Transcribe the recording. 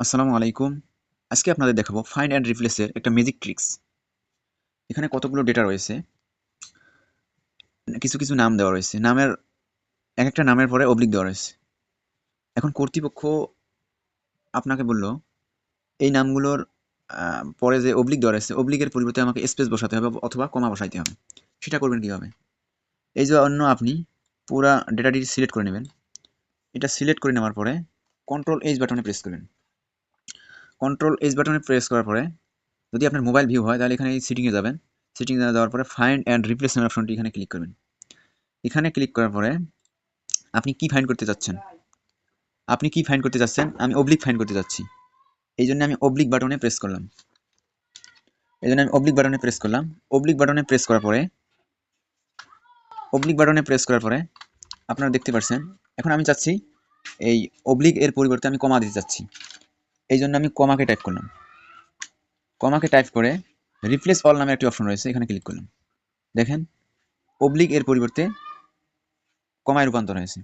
আসসালামু আলাইকুম। আজকে আপনাদের দেখাবো ফাইন্ড অ্যান্ড রিপ্লেসের একটা ম্যাজিক ট্রিক্স। এখানে কতগুলো ডেটা রয়েছে, কিছু কিছু নাম দেওয়া রয়েছে। একটা নামের পরে অবলিক দেওয়া রয়েছে। এখন কর্তৃপক্ষ আপনাকে বলল এই নামগুলোর পরে যে অবলিক দেওয়া রয়েছে, অবলিকের পরিবর্তে আমাকে স্পেস বসাতে হবে অথবা কমা বসাইতে হবে। সেটা করবেন কিভাবে? এই জন্য আপনি পুরা ডেটাটি সিলেক্ট করে নেবেন। এটা সিলেক্ট করে নেওয়ার পরে কন্ট্রোল এইচ বাটনে প্রেস করবেন। কন্ট্রোল এইচ বাটনে প্রেস করার পরে যদি আপনার মোবাইল ভিউ হয় তাহলে এখানে এই সেটিংয়ে যাবেন। সেটিংয়ে যাওয়ার পরে ফাইন্ড অ্যান্ড রিপ্লেস নামের অপশনটি এখানে ক্লিক করবেন। এখানে ক্লিক করার পরে আপনি কি ফাইন্ড করতে চাচ্ছেন? আমি অবলিক ফাইন্ড করতে চাচ্ছি। এই জন্য আমি অবলিক বাটনে প্রেস করলাম। অবলিক বাটনে প্রেস করার পরে আপনারা দেখতে পাচ্ছেন এখন আমি চাচ্ছি এই অবলিক এর পরিবর্তে আমি কমা দিতে চাচ্ছি। এই জন্য আমি কমাকে টাইপ করলাম। কমাকে টাইপ করে রিপ্লেস অল নামে একটি অপশন রয়েছে, এখানে ক্লিক করলাম। দেখেন অবলিক এর পরিবর্তে কমায় রূপান্তর হয়েছে।